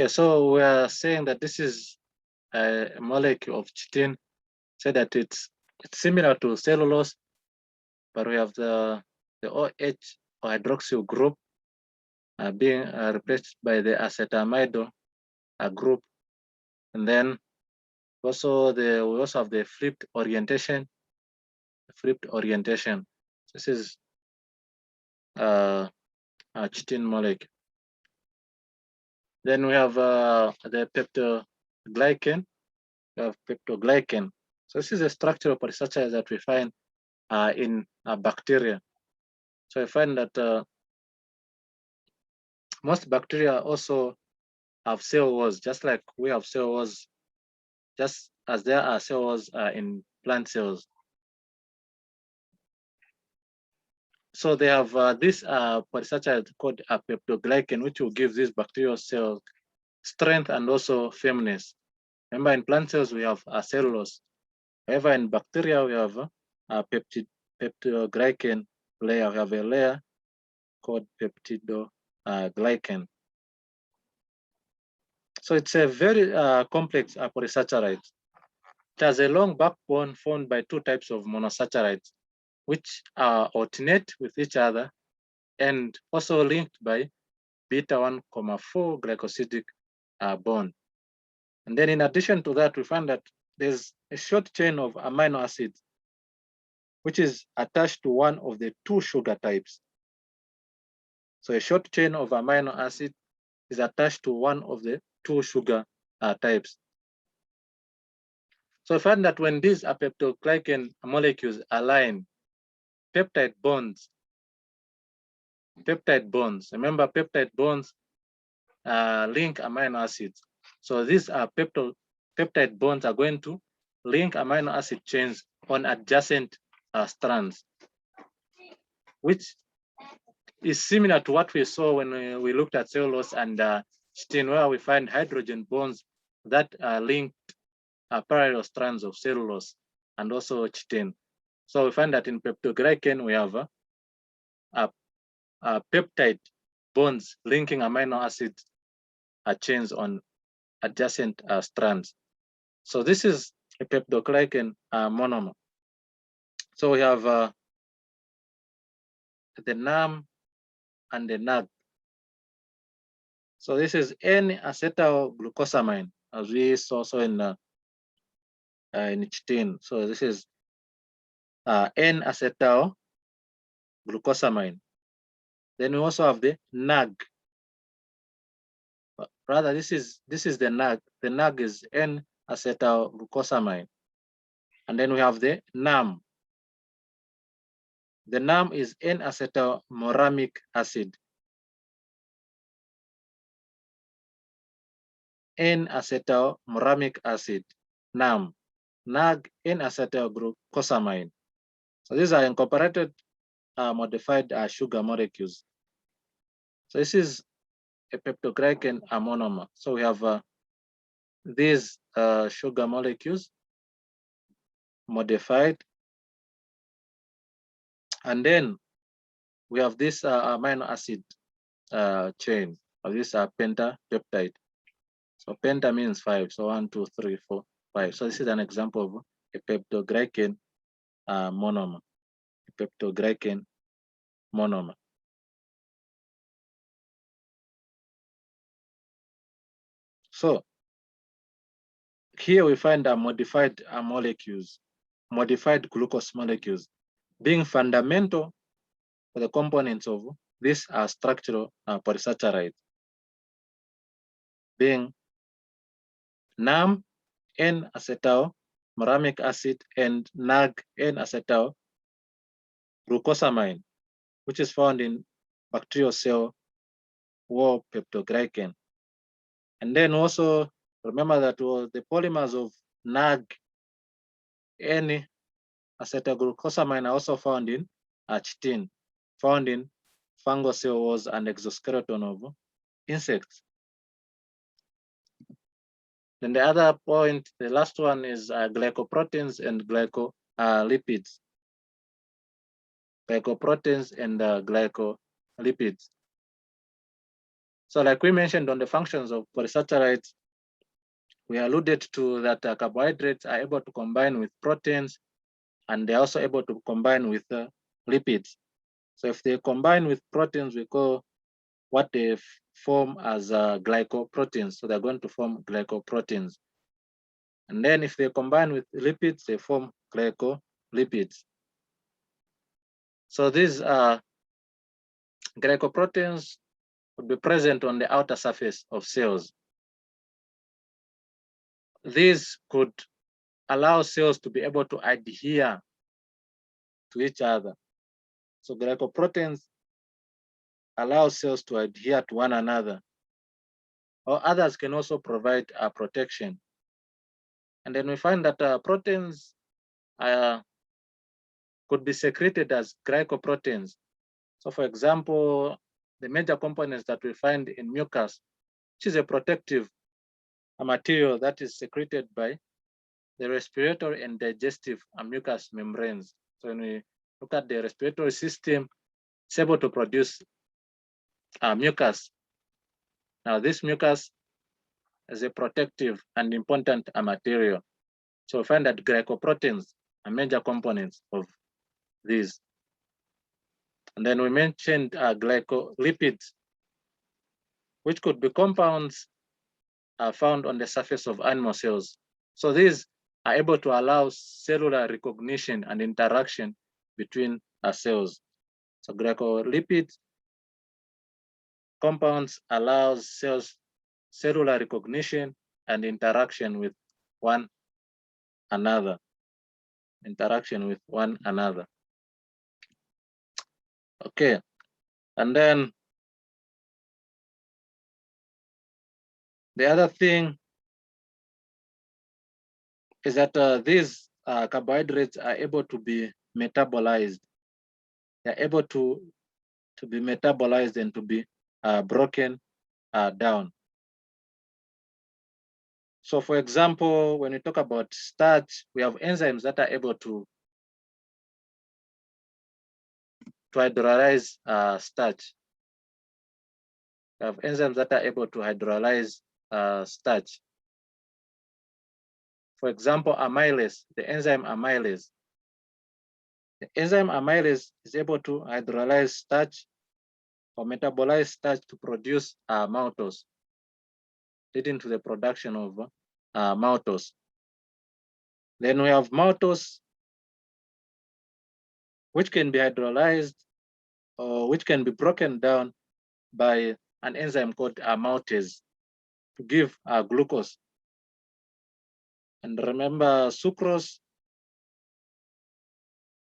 Okay, so we are saying that this is a molecule of chitin, say that it's similar to cellulose, but we have the OH or hydroxyl group being replaced by the acetamide group, and then also we also have the flipped orientation. This is a chitin molecule. Then we have the peptoglycan. We have peptoglycan. So this is a structural polysaccharide that we find in bacteria. So I find that most bacteria also have cell walls, just like we have cell walls, just as there are cell walls in plant cells. So they have this polysaccharide called a peptoglycan, which will give this bacterial cell strength and also firmness. Remember, in plant cells we have cellulose. However, in bacteria we have a peptoglycan layer. We have a layer called peptidoglycan. So it's a very complex polysaccharide. It has a long backbone formed by two types of monosaccharides, which alternate with each other and also linked by beta 1,4 glycosidic bond. And then in addition to that, we find that there's a short chain of amino acids, which is attached to one of the two sugar types. So a short chain of amino acid is attached to one of the two sugar types. So I find that when these peptoglycan molecules align, peptide bonds, remember peptide bonds link amino acids. So these peptide bonds are going to link amino acid chains on adjacent strands, which is similar to what we saw when we looked at cellulose and chitin, where we find hydrogen bonds that link parallel strands of cellulose and also chitin. So we find that in peptoglycan we have peptide bonds linking amino acid chains on adjacent strands. So this is a peptoglycan monomer. So we have the NAM and the NAG. So this is N-acetylglucosamine, as we saw also in chitin. So this is N-acetylglucosamine. Then we also have the NAG. Rather, this is the NAG. The NAG is N-acetylglucosamine. And then we have the NAM. The NAM is N-acetylmoramic acid. N-acetylmoramic acid, NAM. NAG, N-acetylglucosamine. So these are incorporated modified sugar molecules. So this is a peptoglycan monomer. So we have these sugar molecules modified, and then we have this amino acid chain of this pentapeptide. So penta means 5. So 1, 2, 3, 4, 5. So this is an example of a peptoglycan monomer. A peptoglycan monomer. So here we find modified molecules, modified glucose molecules, being fundamental for the components of this structural polysaccharide, being NAM, N-acetylmoramic acid, and NAG, N-acetylglucosamine, which is found in bacterial cell wall peptoglycan. And then also remember that the polymers of NAG, N-acetylglucosamine are also found in chitin, found in fungal cell walls and exoskeleton of insects. Then the other point, the last one is glycoproteins and glycolipids. Glycoproteins and glycolipids. So like we mentioned on the functions of polysaccharides, we alluded to that carbohydrates are able to combine with proteins, and they're also able to combine with lipids. So if they combine with proteins, we call what they form as glycoproteins. So they're going to form glycoproteins. And then if they combine with lipids, they form glycolipids. So these glycoproteins would be present on the outer surface of cells. These could allow cells to be able to adhere to each other. So glycoproteins allow cells to adhere to one another, or others can also provide protection. And then we find that proteins could be secreted as glycoproteins. So for example, the major components that we find in mucus, which is a protective material that is secreted by the respiratory and digestive mucous membranes. So when we look at the respiratory system, it's able to produce mucus. Now this mucus is a protective and important material. So we find that glycoproteins are major components of these. And then we mentioned glycolipids, which could be compounds found on the surface of animal cells. So these are able to allow cellular recognition and interaction between cells. So glycolipid compounds allows cells cellular recognition and interaction with one another. Okay, and then the other thing is that these carbohydrates are able to be metabolized. They're able to be metabolized and to be broken down. So for example, when we talk about starch, we have enzymes that are able to hydrolyze starch. We have enzymes that are able to hydrolyze starch. For example, amylase, the enzyme amylase. The enzyme amylase is able to hydrolyze starch or metabolize starch to produce maltose, leading to the production of maltose. Then we have maltose, which can be hydrolyzed or which can be broken down by an enzyme called maltase to give glucose. And remember, sucrose,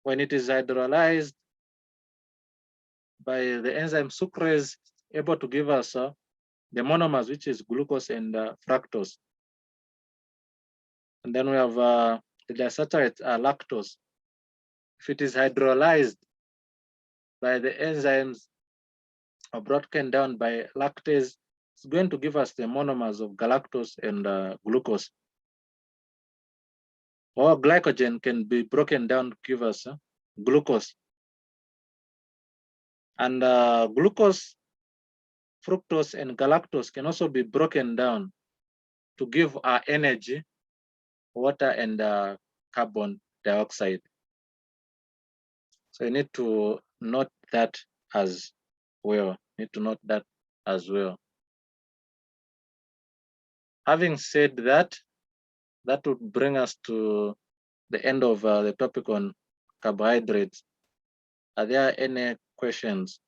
when it is hydrolyzed by the enzyme sucrase, able to give us the monomers, which is glucose and fructose. And then we have the disaccharide lactose. If it is hydrolyzed by the enzymes or broken down by lactase, it's going to give us the monomers of galactose and glucose. Or glycogen can be broken down to give us glucose. And glucose, fructose, and galactose can also be broken down to give our energy, water, and carbon dioxide. So you need to note that as well. Having said that, that would bring us to the end of the topic on carbohydrates. Are there any questions?